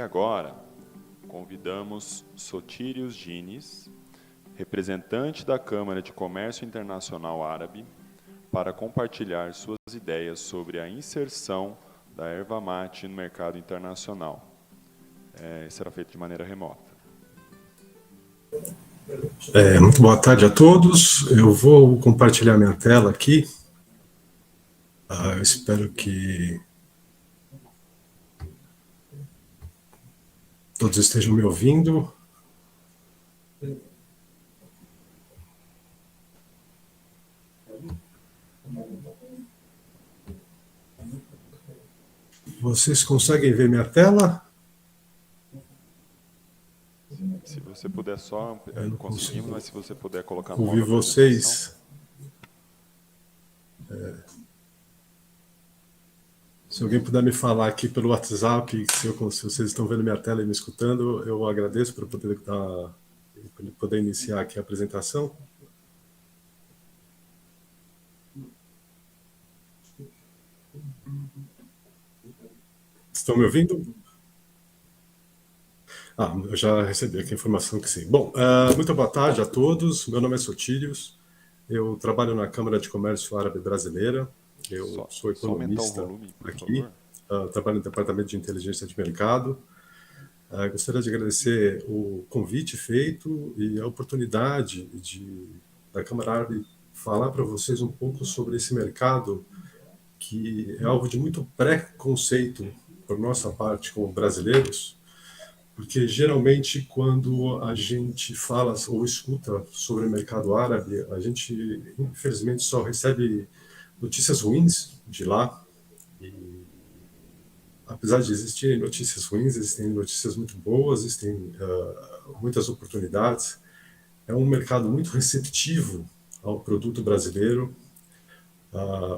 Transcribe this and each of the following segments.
agora, convidamos Sotírios Diniz, representante da Câmara de Comércio Internacional Árabe, para compartilhar suas ideias sobre a inserção da erva mate no mercado internacional. Será feito de maneira remota. Muito boa tarde a todos. Eu vou compartilhar minha tela aqui. Eu espero que todos estejam me ouvindo. Vocês conseguem ver minha tela? Se você puder só, conseguimos, mas se você puder colocar no ouvir modo vocês. Se alguém puder me falar aqui pelo WhatsApp, se vocês estão vendo minha tela e me escutando, eu agradeço para poder iniciar aqui a apresentação. Estão me ouvindo? Eu já recebi aqui a informação que sim. Bom, muito boa tarde a todos. Meu nome é Sotírios. Eu trabalho na Câmara de Comércio Árabe Brasileira. Eu sou economista aqui. Trabalho no Departamento de Inteligência de Mercado. Gostaria de agradecer o convite feito e a oportunidade da Câmara Árabe falar para vocês um pouco sobre esse mercado que é alvo de muito preconceito por nossa parte como brasileiros, porque geralmente quando a gente fala ou escuta sobre o mercado árabe, a gente infelizmente só recebe notícias ruins de lá. E apesar de existirem notícias ruins, existem notícias muito boas, existem muitas oportunidades. É um mercado muito receptivo ao produto brasileiro.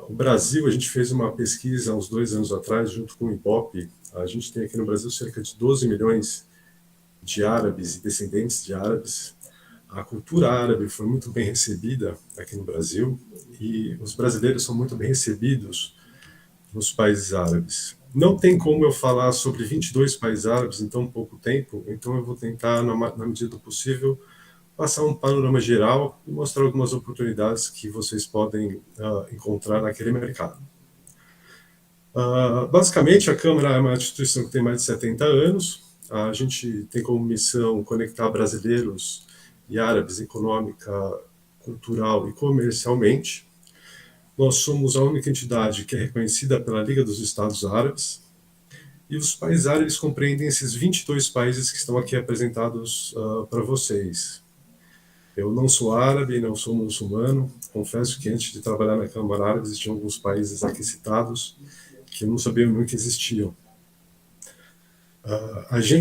O Brasil, a gente fez uma pesquisa há uns 2 anos atrás, junto com o IBOP. A gente tem aqui no Brasil cerca de 12 milhões de árabes e descendentes de árabes. A cultura árabe foi muito bem recebida aqui no Brasil e os brasileiros são muito bem recebidos nos países árabes. Não tem como eu falar sobre 22 países árabes em tão pouco tempo, então eu vou tentar, na medida do possível, passar um panorama geral e mostrar algumas oportunidades que vocês podem encontrar naquele mercado. Basicamente, a Câmara é uma instituição que tem mais de 70 anos. A gente tem como missão conectar brasileiros e árabes econômica, cultural e comercialmente. Nós somos a única entidade que é reconhecida pela Liga dos Estados Árabes. E os países árabes compreendem esses 22 países que estão aqui apresentados para vocês. Eu não sou árabe, não sou muçulmano. Confesso que antes de trabalhar na Câmara Árabe existiam alguns países aqui citados que eu não sabia nem que existiam.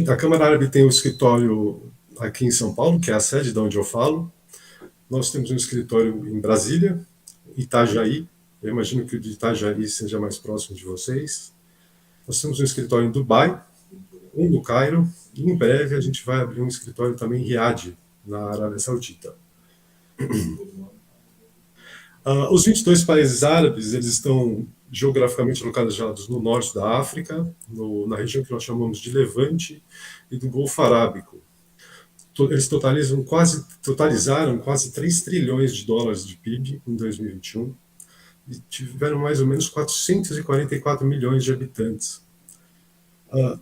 A Câmara Árabe tem um escritório aqui em São Paulo, que é a sede de onde eu falo. Nós temos um escritório em Brasília, Itajaí. Eu imagino que o de Itajaí seja mais próximo de vocês. Nós temos um escritório em Dubai, um no Cairo, e em breve a gente vai abrir um escritório também em Riad, na Arábia Saudita. Os 22 países árabes, eles estão geograficamente localizados no norte da África, na região que nós chamamos de Levante e do Golfo Arábico. Eles totalizaram quase 3 trilhões de dólares de PIB em 2021 e tiveram mais ou menos 444 milhões de habitantes.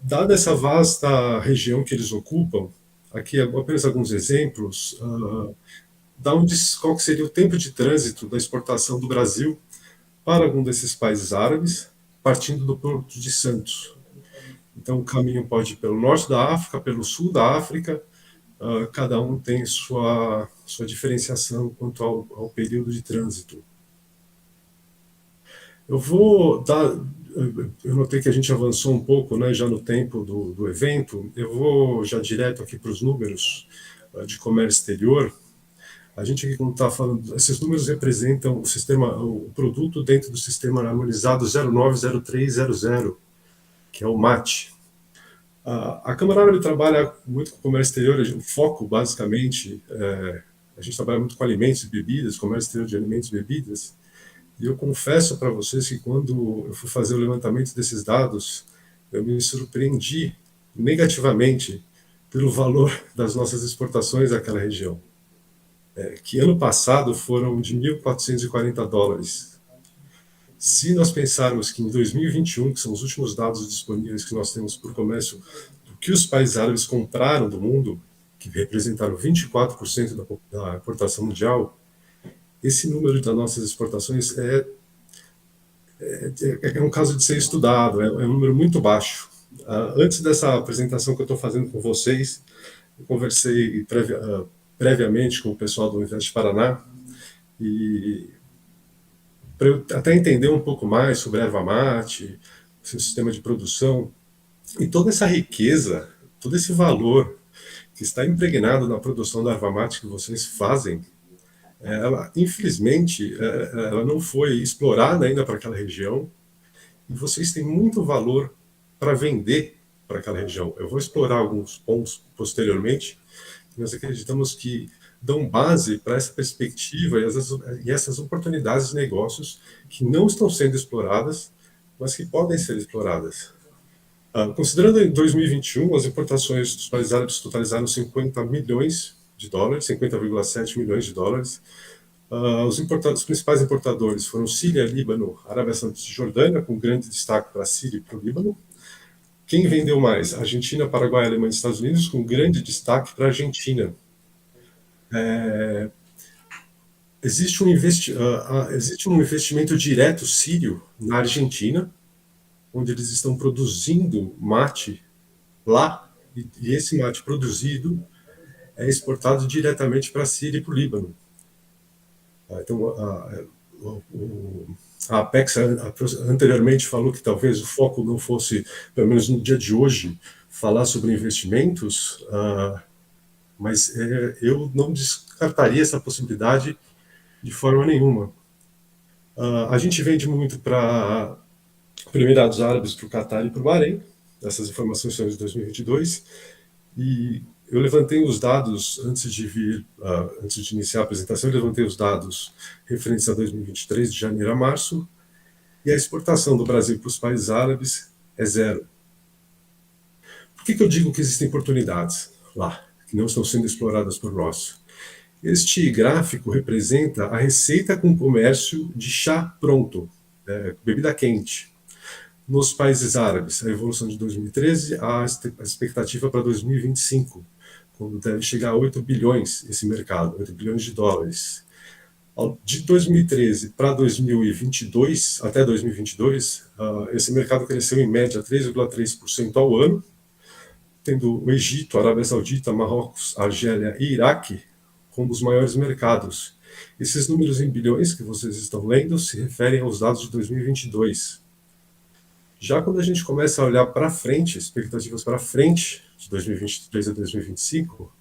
Dada essa vasta região que eles ocupam, aqui apenas alguns exemplos, qual que seria o tempo de trânsito da exportação do Brasil para algum desses países árabes, partindo do Porto de Santos. Então, o caminho pode ir pelo norte da África, pelo sul da África, cada um tem sua diferenciação quanto ao período de trânsito. Eu notei que a gente avançou um pouco, né, já no tempo do evento. Eu vou já direto aqui para os números de comércio exterior. A gente aqui, como está falando, esses números representam o produto dentro do sistema harmonizado 090300, que é o MAT. A Câmara Árabe trabalha muito com o comércio exterior, o foco, basicamente, a gente trabalha muito com alimentos e bebidas, comércio exterior de alimentos e bebidas, e eu confesso para vocês que quando eu fui fazer o levantamento desses dados, eu me surpreendi negativamente pelo valor das nossas exportações àquela região, que ano passado foram de $1.440. Se nós pensarmos que em 2021, que são os últimos dados disponíveis que nós temos por comércio, do que os países árabes compraram do mundo, que representaram 24% da importação mundial, esse número das nossas exportações é um caso de ser estudado, é um número muito baixo. Antes dessa apresentação que eu estou fazendo com vocês, eu conversei previamente com o pessoal do Invest Paraná, e para eu até entender um pouco mais sobre a erva mate, o seu sistema de produção, e toda essa riqueza, todo esse valor que está impregnado na produção da erva mate que vocês fazem, ela, infelizmente, ela não foi explorada ainda para aquela região, e vocês têm muito valor para vender para aquela região. Eu vou explorar alguns pontos posteriormente, que nós acreditamos que dão base para essa perspectiva e essas oportunidades de negócios que não estão sendo exploradas, mas que podem ser exploradas. Considerando em 2021, as importações dos países árabes totalizaram 50 milhões de dólares, 50,7 milhões de dólares. Os principais importadores foram Síria, Líbano, Arábia Saudita e Jordânia, com grande destaque para a Síria e para o Líbano. Quem vendeu mais? Argentina, Paraguai, Alemanha e Estados Unidos, com grande destaque para a Argentina. Existe um investimento direto sírio na Argentina, onde eles estão produzindo mate lá, e esse mate produzido é exportado diretamente para a Síria e para o Líbano. Então, a Apex anteriormente falou que talvez o foco não fosse, pelo menos no dia de hoje, falar sobre investimentos, mas eu não descartaria essa possibilidade de forma nenhuma. A gente vende muito para Emirados Árabes, para o Catar e para o Bahrein. Essas informações são de 2022. E eu levantei os dados antes de iniciar a apresentação, eu levantei os dados referentes a 2023, de janeiro a março, e a exportação do Brasil para os países árabes é zero. Por que eu digo que existem oportunidades lá, que não estão sendo exploradas por nós? Este gráfico representa a receita com comércio de chá pronto, bebida quente, nos países árabes. A evolução de 2013, a expectativa para 2025, quando deve chegar a 8 bilhões esse mercado, 8 bilhões de dólares. De 2013 para 2022, até 2022, esse mercado cresceu em média 3,3% ao ano, tendo o Egito, Arábia Saudita, Marrocos, Argélia e Iraque como os maiores mercados. Esses números em bilhões que vocês estão lendo se referem aos dados de 2022. Já quando a gente começa a olhar para frente, expectativas para frente, de 2023 a 2025,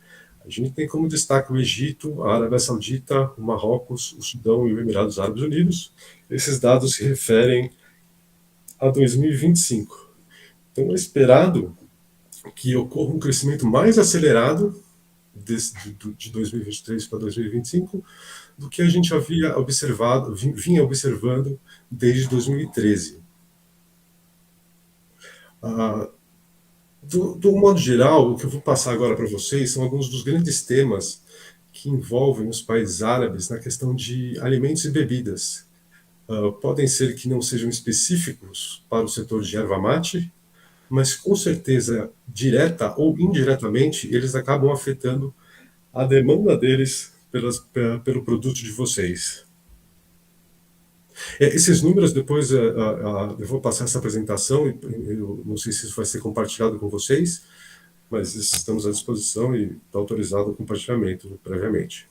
a gente tem como destaque o Egito, a Arábia Saudita, o Marrocos, o Sudão e os Emirados Árabes Unidos. Esses dados se referem a 2025. Então é esperado que ocorra um crescimento mais acelerado de 2023 para 2025 do que a gente vinha observando desde 2013. Do modo geral, o que eu vou passar agora para vocês são alguns dos grandes temas que envolvem os países árabes na questão de alimentos e bebidas. Podem ser que não sejam específicos para o setor de erva mate, mas com certeza, direta ou indiretamente, eles acabam afetando a demanda deles pelo produto de vocês. Esses números, depois eu vou passar essa apresentação, eu não sei se isso vai ser compartilhado com vocês, mas estamos à disposição e está autorizado o compartilhamento previamente.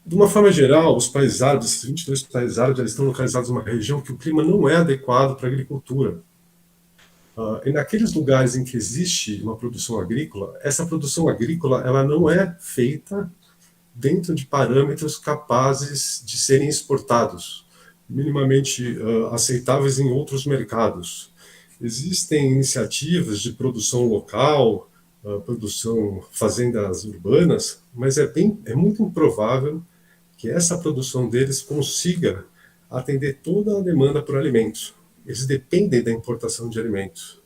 De uma forma geral, os países árabes, esses 22 países árabes, eles estão localizados numa região que o clima não é adequado para a agricultura. E naqueles lugares em que existe uma produção agrícola, essa produção agrícola ela não é feita dentro de parâmetros capazes de serem exportados, minimamente aceitáveis em outros mercados. Existem iniciativas de produção local, produção fazendas urbanas, mas é muito improvável que essa produção deles consiga atender toda a demanda por alimentos. Eles dependem da importação de alimentos.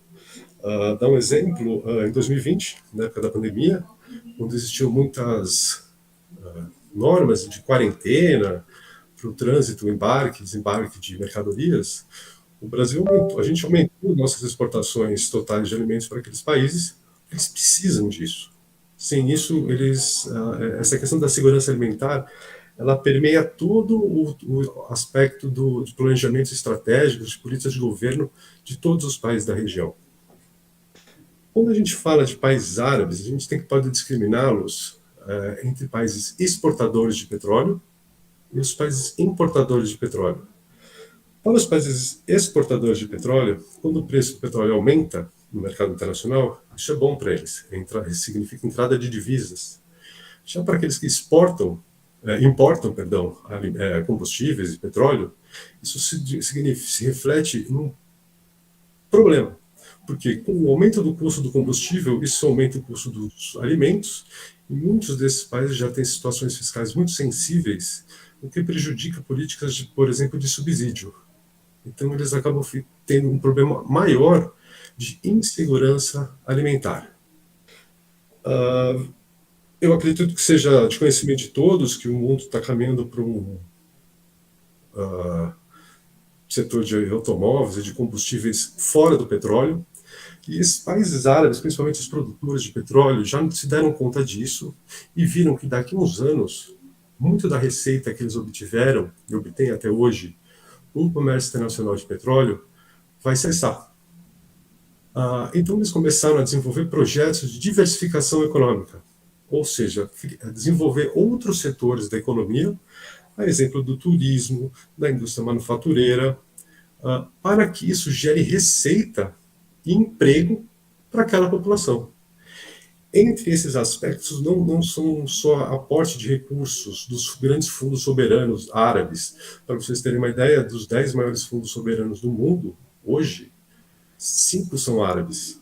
Dar um exemplo, em 2020, na época da pandemia, onde existiam muitas normas de quarentena para o trânsito, embarque, desembarque de mercadorias, o Brasil aumentou, a gente aumentou nossas exportações totais de alimentos para aqueles países, eles precisam disso. Sem isso, essa questão da segurança alimentar, ela permeia todo o aspecto de planejamento estratégico, de políticas de governo de todos os países da região. Quando a gente fala de países árabes, a gente pode discriminá-los entre países exportadores de petróleo e os países importadores de petróleo. Para os países exportadores de petróleo, quando o preço do petróleo aumenta no mercado internacional, isso é bom para eles, significa entrada de divisas. Já para aqueles que importam, combustíveis e petróleo, isso se reflete num problema, porque com o aumento do custo do combustível, isso aumenta o custo dos alimentos, e muitos desses países já têm situações fiscais muito sensíveis, o que prejudica políticas, por exemplo, de subsídio. Então, eles acabam tendo um problema maior de insegurança alimentar. Eu acredito que seja de conhecimento de todos que o mundo está caminhando para um setor de automóveis e de combustíveis fora do petróleo. E esses países árabes, principalmente os produtores de petróleo, já se deram conta disso e viram que daqui a uns anos, muito da receita que eles obtiveram e obtêm até hoje, um comércio internacional de petróleo, vai cessar. Então eles começaram a desenvolver projetos de diversificação econômica, ou seja, desenvolver outros setores da economia, a exemplo do turismo, da indústria manufatureira, para que isso gere receita e emprego para aquela população. Entre esses aspectos, não são só aporte de recursos dos grandes fundos soberanos árabes. Para vocês terem uma ideia, dos 10 maiores fundos soberanos do mundo, hoje, 5 são árabes.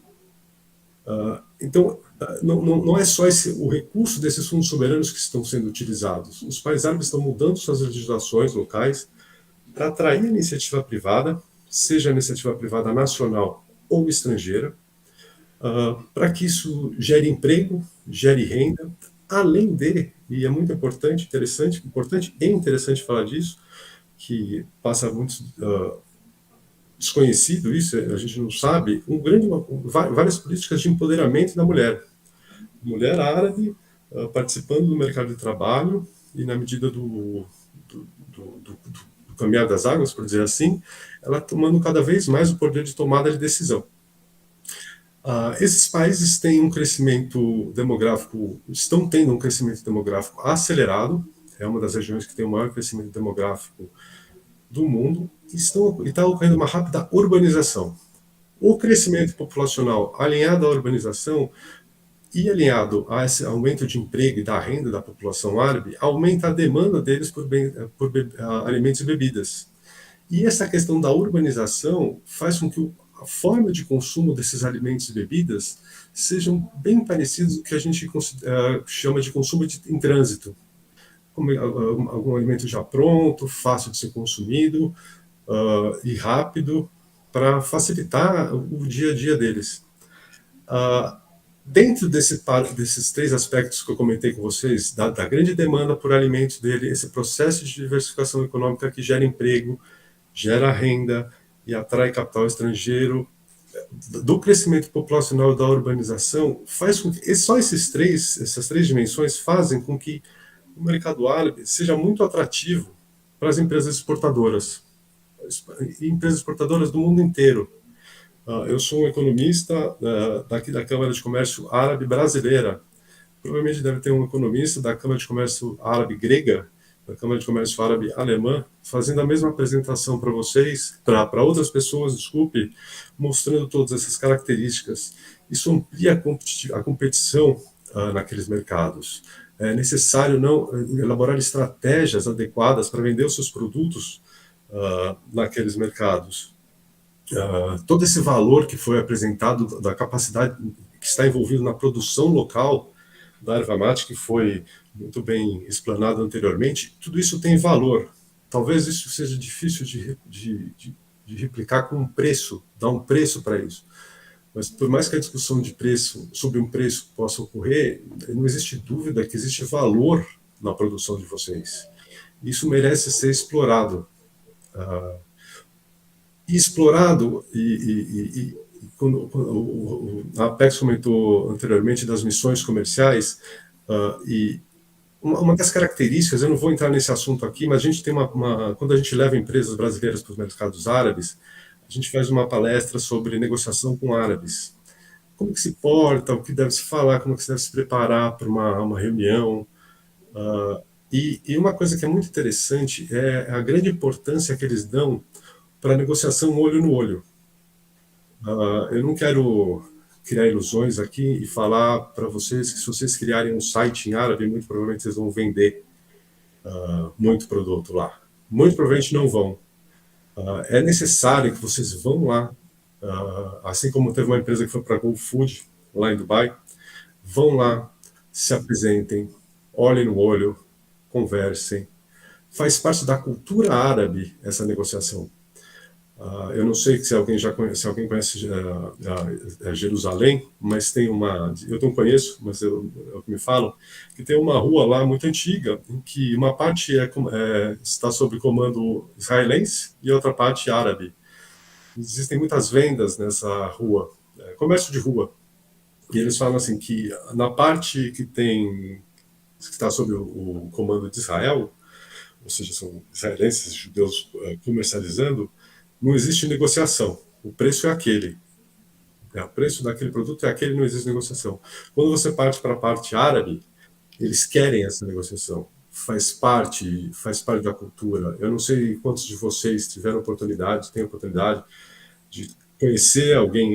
Então, não é só o recurso desses fundos soberanos que estão sendo utilizados. Os países árabes estão mudando suas legislações locais para atrair a iniciativa privada, seja a iniciativa privada nacional ou estrangeira, para que isso gere emprego, gere renda, além de, e é muito importante e interessante falar disso, que passa muito desconhecido isso, a gente não sabe, várias políticas de empoderamento da mulher. Mulher árabe participando do mercado de trabalho e na medida do caminhar das águas, por dizer assim, ela tomando cada vez mais o poder de tomada de decisão. Esses países têm um crescimento demográfico, estão tendo um crescimento demográfico acelerado, é uma das regiões que tem o maior crescimento demográfico do mundo, e está ocorrendo uma rápida urbanização. O crescimento populacional alinhado à urbanização e alinhado a esse aumento de emprego e da renda da população árabe, aumenta a demanda deles por alimentos e bebidas. E essa questão da urbanização faz com que a forma de consumo desses alimentos e bebidas sejam bem parecidos com o que a gente chama de consumo em trânsito. Como algum alimento já pronto, fácil de ser consumido e rápido, para facilitar o dia a dia deles. Dentro desses 3 aspectos que eu comentei com vocês, da grande demanda por alimentos dele, esse processo de diversificação econômica que gera emprego, gera renda e atrai capital estrangeiro, do crescimento populacional da urbanização, faz com que só essas três dimensões fazem com que o mercado árabe seja muito atrativo para as empresas exportadoras, do mundo inteiro. Eu sou um economista daqui da Câmara de Comércio Árabe Brasileira. Provavelmente deve ter um economista da Câmara de Comércio Árabe Grega, da Câmara de Comércio Árabe Alemã, fazendo a mesma apresentação para vocês, para outras pessoas, desculpe, mostrando todas essas características. Isso amplia a competição naqueles mercados. É necessário elaborar estratégias adequadas para vender os seus produtos naqueles mercados. Todo esse valor que foi apresentado da capacidade que está envolvido na produção local da erva mate, que foi muito bem explanado anteriormente, tudo isso tem valor. Talvez isso seja difícil de replicar com um preço, dar um preço para isso. Mas por mais que a discussão de preço, sobre um preço possa ocorrer, não existe dúvida que existe valor na produção de vocês. Isso merece ser explorado. Explorado, quando a Apex comentou anteriormente das missões comerciais, e uma das características, eu não vou entrar nesse assunto aqui, mas a gente tem quando a gente leva empresas brasileiras para os mercados árabes, a gente faz uma palestra sobre negociação com árabes. Como que se porta, o que deve se falar, como que se deve se preparar para uma reunião. E uma coisa que é muito interessante é a grande importância que eles dão para a negociação olho no olho. Eu não quero criar ilusões aqui e falar para vocês que se vocês criarem um site em árabe, muito provavelmente vocês vão vender muito produto lá. Muito provavelmente não vão. É necessário que vocês vão lá, assim como teve uma empresa que foi para a GoFood, lá em Dubai, vão lá, se apresentem, olhem no olho, conversem. Faz parte da cultura árabe essa negociação. Eu não sei se alguém conhece Jerusalém, mas tem eu não conheço, mas é o que me falam, que tem uma rua lá muito antiga, em que uma parte está sob comando israelense e outra parte árabe. Existem muitas vendas nessa rua, comércio de rua. E eles falam assim que na parte que está sob o comando de Israel, ou seja, são israelenses, judeus comercializando, não existe negociação. O preço é aquele. O preço daquele produto é aquele, não existe negociação. Quando você parte para a parte árabe, eles querem essa negociação. Faz parte da cultura. Eu não sei quantos de vocês têm oportunidade de conhecer alguém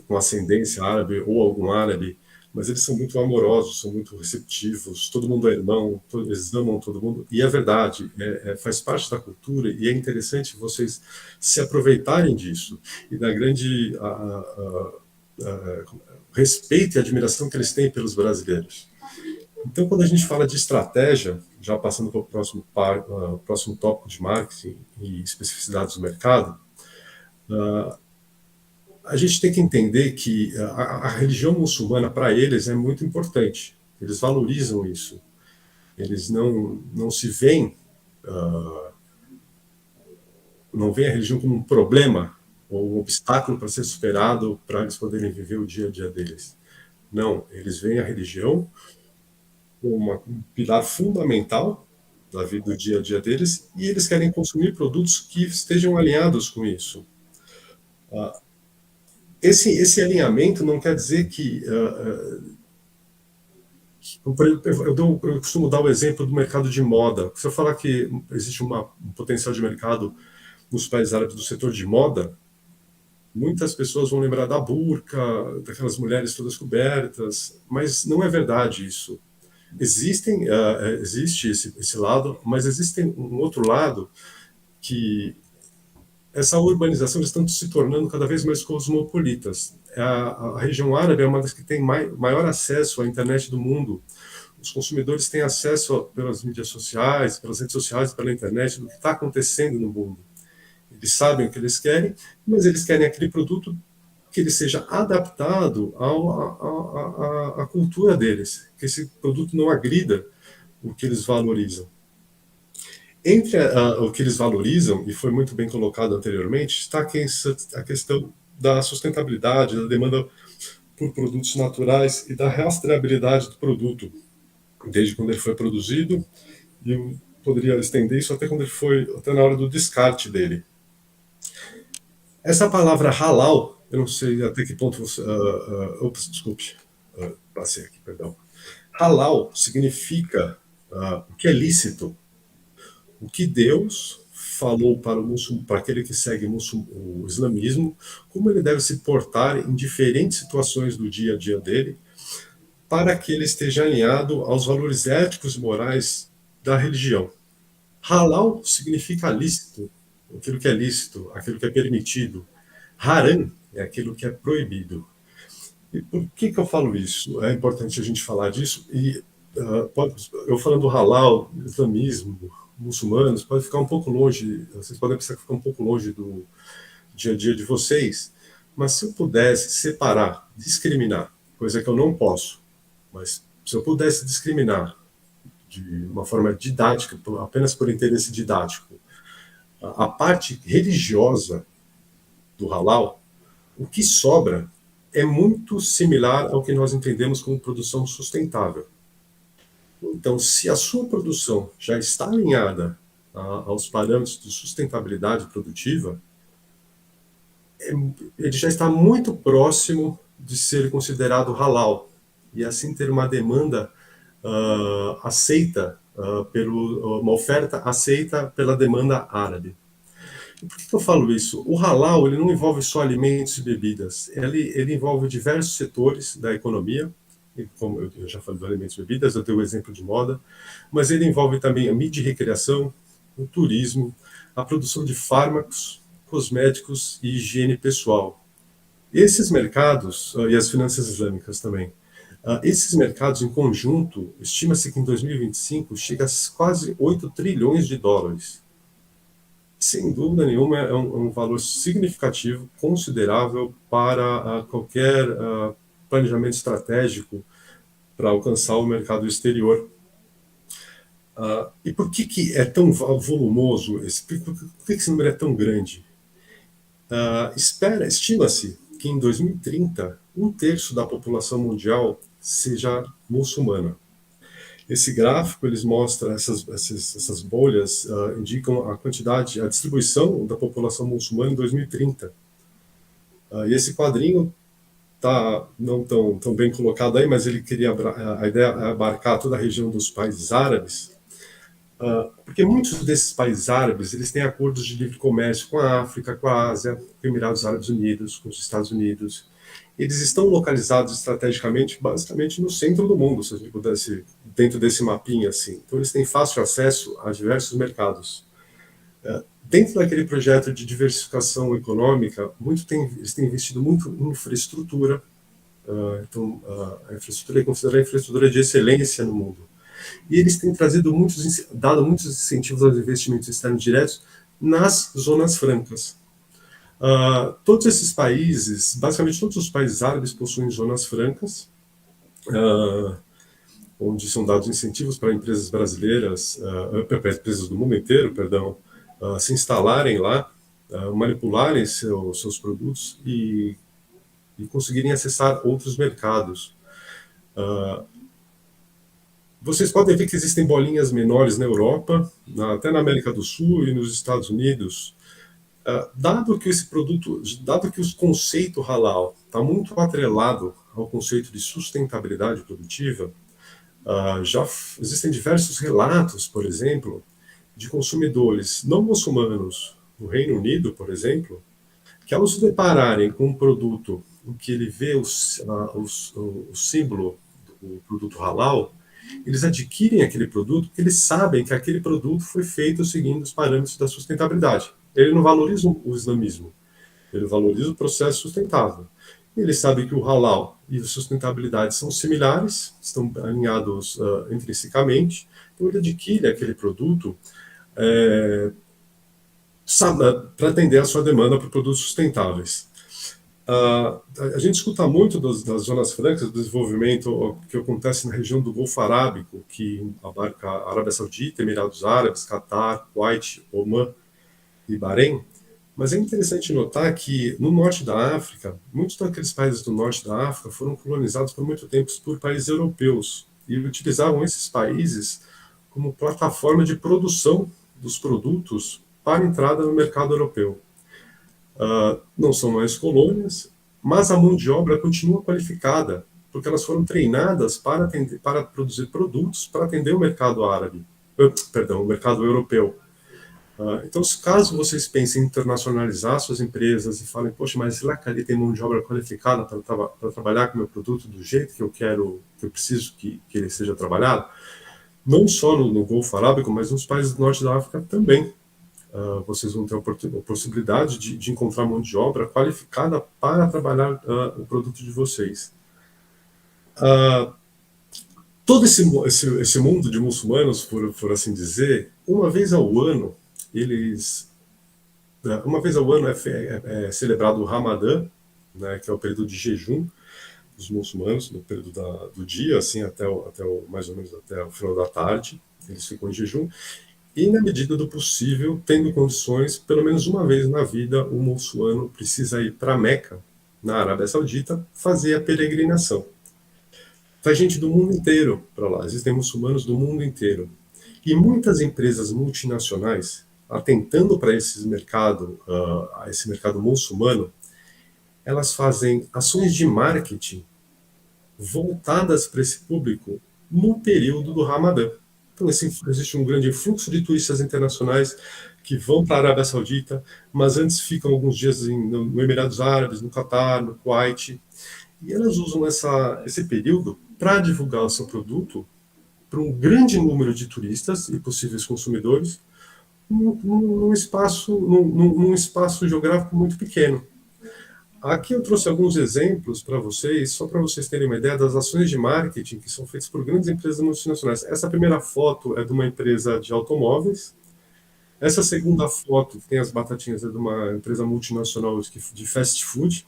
com ascendência árabe ou algum árabe, mas eles são muito amorosos, são muito receptivos, todo mundo é irmão, eles amam todo mundo, e é verdade, faz parte da cultura, e é interessante vocês se aproveitarem disso, e da grande respeito e admiração que eles têm pelos brasileiros. Então, quando a gente fala de estratégia, já passando para o próximo tópico de marketing e especificidades do mercado, a gente tem que entender que a religião muçulmana, para eles, é muito importante. Eles valorizam isso. Eles não se veem, não veem a religião como um problema ou um obstáculo para ser superado para eles poderem viver o dia a dia deles. Não, eles veem a religião como um pilar fundamental da vida do dia a dia deles e eles querem consumir produtos que estejam alinhados com isso. Esse alinhamento não quer dizer que eu costumo dar o exemplo do mercado de moda. Se eu falar que existe um potencial de mercado nos países árabes do setor de moda, muitas pessoas vão lembrar da burca, daquelas mulheres todas cobertas, mas não é verdade isso. Existe esse lado, mas existe um outro lado que essa urbanização estão se tornando cada vez mais cosmopolitas. A região árabe é uma das que tem maior acesso à internet do mundo. Os consumidores têm acesso pelas mídias sociais, pelas redes sociais, pela internet, do que está acontecendo no mundo. Eles sabem o que eles querem, mas eles querem aquele produto que ele seja adaptado à cultura deles, que esse produto não agrida o que eles valorizam. Entre o que eles valorizam, e foi muito bem colocado anteriormente, está a questão da sustentabilidade, da demanda por produtos naturais e da rastreabilidade do produto, desde quando ele foi produzido, e eu poderia estender isso até na hora do descarte dele. Essa palavra halal, eu não sei até que ponto você... Ops, desculpe, passei aqui, perdão. Halal significa o que é lícito. O que Deus falou para aquele que segue o islamismo, como ele deve se portar em diferentes situações do dia a dia dele, para que ele esteja alinhado aos valores éticos e morais da religião. Halal significa lícito, aquilo que é lícito, aquilo que é permitido. Haram é aquilo que é proibido. E por que eu falo isso? É importante a gente falar disso. E eu falando halal, islamismo, muçulmanos, pode ficar um pouco longe, vocês podem pensar que fica um pouco longe do dia a dia de vocês, Mas se eu pudesse separar, discriminar, coisa que eu não posso, mas se eu pudesse discriminar de uma forma didática, apenas por interesse didático, a parte religiosa do halal, o que sobra é muito similar ao que nós entendemos como produção sustentável. Então, se a sua produção já está alinhada aos parâmetros de sustentabilidade produtiva, ele já está muito próximo de ser considerado halal e assim ter uma demanda aceita uma oferta aceita pela demanda árabe. E por que eu falo isso? O halal ele não envolve só alimentos e bebidas, ele envolve diversos setores da economia, como eu já falei de alimentos e bebidas, eu dei o exemplo de moda, mas ele envolve também a mídia e recreação, o turismo, a produção de fármacos, cosméticos e higiene pessoal. Esses mercados, e as finanças islâmicas também, esses mercados em conjunto, estima-se que em 2025 chega a quase 8 trilhões de dólares. Sem dúvida nenhuma, é um valor significativo, considerável para qualquer planejamento estratégico para alcançar o mercado exterior. E por que é tão volumoso? Por que esse número é tão grande? Estima-se que em 2030, um terço da população mundial seja muçulmana. Esse gráfico eles mostra essas bolhas indicam a quantidade, a distribuição da população muçulmana em 2030. E esse quadrinho está não tão bem colocado aí, mas ele queria a ideia é abarcar toda a região dos países árabes, porque muitos desses países árabes eles têm acordos de livre comércio com a África, com a Ásia, com os Emirados Árabes Unidos, com os Estados Unidos. Eles estão localizados estrategicamente, basicamente no centro do mundo, se a gente pudesse, dentro desse mapinha assim. Então eles têm fácil acesso a diversos mercados. Dentro daquele projeto de diversificação econômica, eles têm investido muito em infraestrutura. Então a infraestrutura é considerada a infraestrutura de excelência no mundo. E eles têm dado muitos incentivos aos investimentos externos diretos nas zonas francas. Todos esses países, basicamente todos os países árabes possuem zonas francas, onde são dados incentivos para empresas brasileiras, para empresas do mundo inteiro, perdão, se instalarem lá, manipularem seus produtos e conseguirem acessar outros mercados. Vocês podem ver que existem bolinhas menores na Europa, até na América do Sul e nos Estados Unidos. Dado que o conceito halal está muito atrelado ao conceito de sustentabilidade produtiva, já existem diversos relatos, por exemplo, de consumidores não muçulmanos no Reino Unido, por exemplo, que ao se depararem com um produto em que ele vê o símbolo do produto halal, eles adquirem aquele produto porque eles sabem que aquele produto foi feito seguindo os parâmetros da sustentabilidade. Ele não valoriza o islamismo, ele valoriza o processo sustentável. Ele sabe que o halal e a sustentabilidade são similares, estão alinhados intrinsecamente, então ele adquire aquele produto para atender a sua demanda por produtos sustentáveis. A gente escuta muito das zonas francas do desenvolvimento que acontece na região do Golfo Arábico, que abarca a Arábia Saudita, Emirados Árabes, Catar, Kuwait, Omã e Bahrein. Mas é interessante notar que no norte da África, muitos daqueles países do norte da África foram colonizados por muito tempo por países europeus e utilizavam esses países como plataforma de produção dos produtos para entrada no mercado europeu. Não são mais colônias, mas a mão de obra continua qualificada, porque elas foram treinadas para produzir produtos para atender o mercado árabe, o mercado europeu. Então, caso vocês pensem em internacionalizar suas empresas e falem, poxa, mas será que ali tem mão de obra qualificada para trabalhar com o meu produto do jeito que eu quero, que eu preciso que ele seja trabalhado? Não só no Golfo Arábico, mas nos países do norte da África também. Vocês vão ter a possibilidade de encontrar mão de obra qualificada para trabalhar o produto de vocês. Todo esse mundo de muçulmanos, por assim dizer, uma vez ao ano é celebrado o Ramadã, né, que é o período de jejum dos muçulmanos, no período do dia, assim, mais ou menos até o final da tarde, eles ficam em jejum, e na medida do possível, tendo condições, pelo menos uma vez na vida, o muçulmano precisa ir para Meca, na Arábia Saudita, fazer a peregrinação. Vai gente do mundo inteiro para lá, existem muçulmanos do mundo inteiro. E muitas empresas multinacionais, atentando para esse mercado muçulmano, elas fazem ações de marketing voltadas para esse público no período do Ramadã. Então, existe um grande fluxo de turistas internacionais que vão para a Arábia Saudita, mas antes ficam alguns dias no Emirados Árabes, no Catar, no Kuwait, e elas usam esse período para divulgar o seu produto para um grande número de turistas e possíveis consumidores num espaço geográfico muito pequeno. Aqui eu trouxe alguns exemplos para vocês, só para vocês terem uma ideia das ações de marketing que são feitas por grandes empresas multinacionais. Essa primeira foto é de uma empresa de automóveis. Essa segunda foto, que tem as batatinhas, é de uma empresa multinacional de fast food.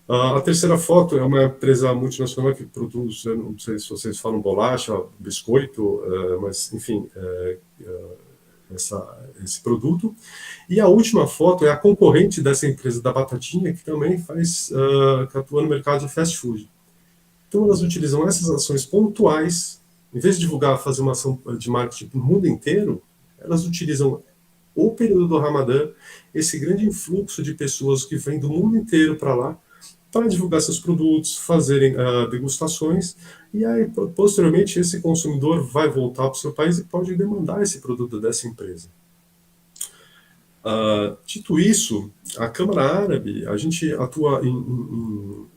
A terceira foto é uma empresa multinacional que produz, eu não sei se vocês falam bolacha, biscoito, mas enfim, esse produto. E a última foto é a concorrente dessa empresa da batatinha, que também que atua no mercado de fast food. Então elas utilizam essas ações pontuais, em vez de divulgar, fazer uma ação de marketing para o mundo inteiro, elas utilizam o período do Ramadã, esse grande influxo de pessoas que vêm do mundo inteiro para lá, para divulgar seus produtos, fazerem degustações, e aí, posteriormente, esse consumidor vai voltar para o seu país e pode demandar esse produto dessa empresa. Dito isso, a Câmara Árabe, a gente atua em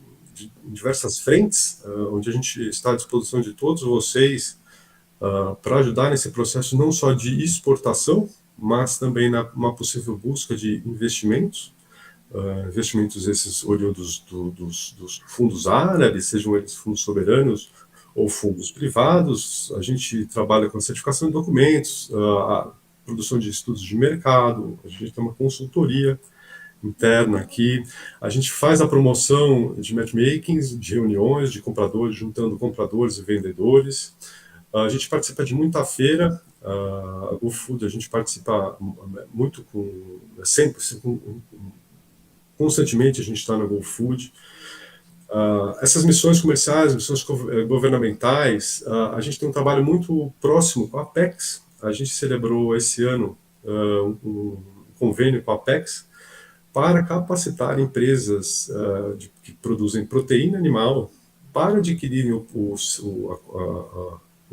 diversas frentes, onde a gente está à disposição de todos vocês para ajudar nesse processo não só de exportação, mas também numa possível busca de investimentos. Investimentos esses oriundos dos fundos árabes, sejam eles fundos soberanos ou fundos privados. A gente trabalha com a certificação de documentos, a produção de estudos de mercado, a gente tem uma consultoria interna aqui, a gente faz a promoção de matchmakings, de reuniões de compradores, juntando compradores e vendedores. A gente participa de muita feira, a GoFood, a gente participa muito constantemente a gente está na GoFood. Essas missões comerciais, missões governamentais, a gente tem um trabalho muito próximo com a Apex. A gente celebrou esse ano um convênio com a Apex para capacitar empresas que produzem proteína animal para adquirirem o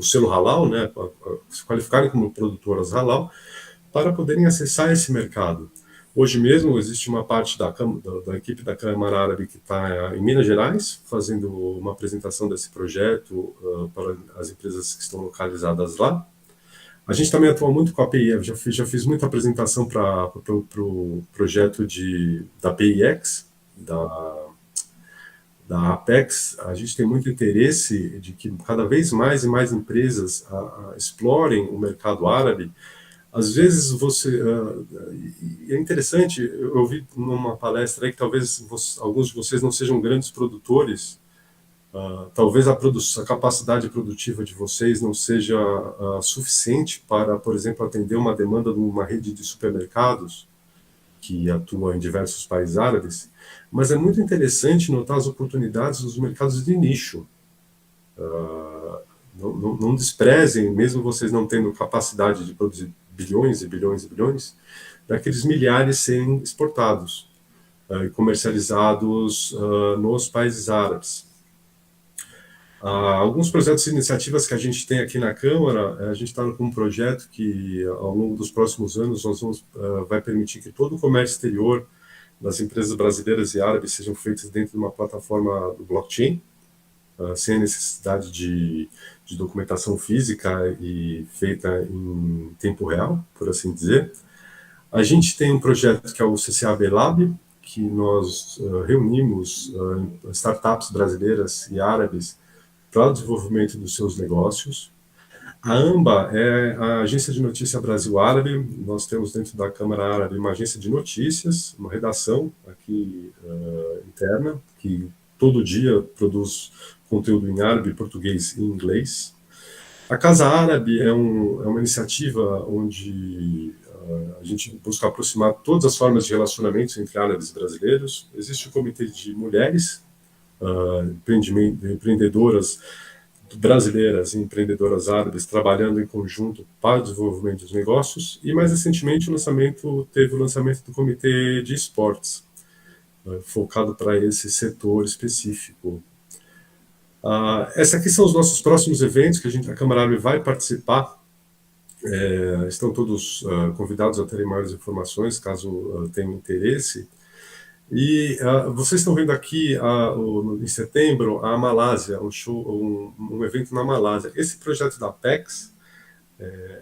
selo halal, né, se qualificarem como produtoras halal, para poderem acessar esse mercado. Hoje mesmo existe uma parte da equipe da Câmara Árabe que está em Minas Gerais, fazendo uma apresentação desse projeto para as empresas que estão localizadas lá. A gente também atua muito com a PIX, já fiz muita apresentação para o projeto da PIX, da Apex. A gente tem muito interesse de que cada vez mais e mais empresas explorem o mercado árabe. Às vezes é interessante, eu vi numa palestra aí que talvez alguns de vocês não sejam grandes produtores, talvez a capacidade produtiva de vocês não seja suficiente para, por exemplo, atender uma demanda de uma rede de supermercados que atua em diversos países árabes, mas é muito interessante notar as oportunidades dos mercados de nicho. Não desprezem, mesmo vocês não tendo capacidade de produzir bilhões e bilhões e bilhões, daqueles milhares serem exportados e comercializados nos países árabes. Alguns projetos e iniciativas que a gente tem aqui na Câmara, a gente está com um projeto que, ao longo dos próximos anos, vai permitir que todo o comércio exterior das empresas brasileiras e árabes sejam feitos dentro de uma plataforma do blockchain, sem a necessidade de documentação física e feita em tempo real, por assim dizer. A gente tem um projeto que é o CCAB Lab, que nós reunimos startups brasileiras e árabes para o desenvolvimento dos seus negócios. A AMBA é a Agência de Notícia Brasil Árabe. Nós temos dentro da Câmara Árabe uma agência de notícias, uma redação aqui interna, que todo dia produz conteúdo em árabe, português e inglês. A Casa Árabe é uma iniciativa onde a gente busca aproximar todas as formas de relacionamentos entre árabes e brasileiros. Existe o Comitê de Mulheres, empreendedoras brasileiras e empreendedoras árabes trabalhando em conjunto para o desenvolvimento dos negócios, e mais recentemente teve o lançamento do Comitê de Esportes, focado para esse setor específico. Esses aqui são os nossos próximos eventos que a Câmara Árabe vai participar. Estão todos convidados a terem maiores informações, caso tenham interesse. E vocês estão vendo aqui, em setembro, a Malásia, um evento na Malásia. Esse projeto da Apex,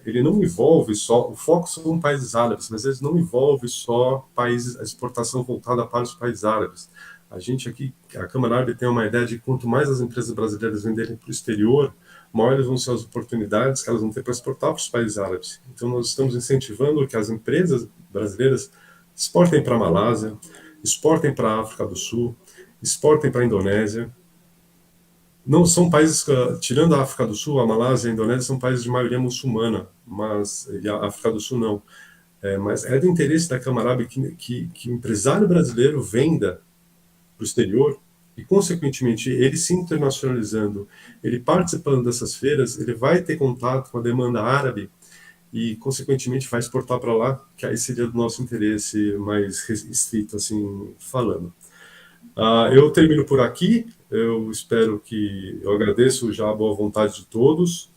ele não envolve só... O foco são países árabes, mas ele não envolve só a exportação voltada para os países árabes. A gente aqui, a Câmara Árabe tem uma ideia de que quanto mais as empresas brasileiras venderem para o exterior, maiores vão ser as oportunidades que elas vão ter para exportar para os países árabes. Então, nós estamos incentivando que as empresas brasileiras exportem para a Malásia, exportem para a África do Sul, exportem para a Indonésia. Não são países, tirando a África do Sul, a Malásia e a Indonésia são países de maioria muçulmana, e a África do Sul não. Mas é do interesse da Câmara Árabe que o empresário brasileiro venda para o exterior e, consequentemente, ele se internacionalizando, ele participando dessas feiras, ele vai ter contato com a demanda árabe e, consequentemente, vai exportar para lá, que aí seria do nosso interesse mais restrito, assim, falando. Eu termino por aqui. Eu agradeço já a boa vontade de todos.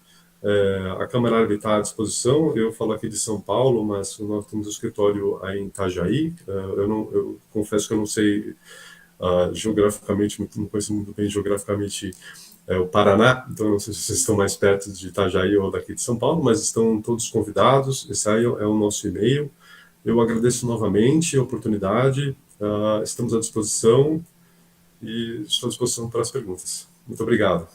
A Câmara Árabe está à disposição. Eu falo aqui de São Paulo, mas nós temos um escritório aí em Itajaí. Eu confesso que eu não sei geograficamente, não conheço muito bem geograficamente o Paraná, então não sei se vocês estão mais perto de Itajaí ou daqui de São Paulo, mas estão todos convidados. Esse aí é o nosso e-mail. Eu agradeço novamente a oportunidade. Estamos à disposição e estou à disposição para as perguntas. Muito obrigado.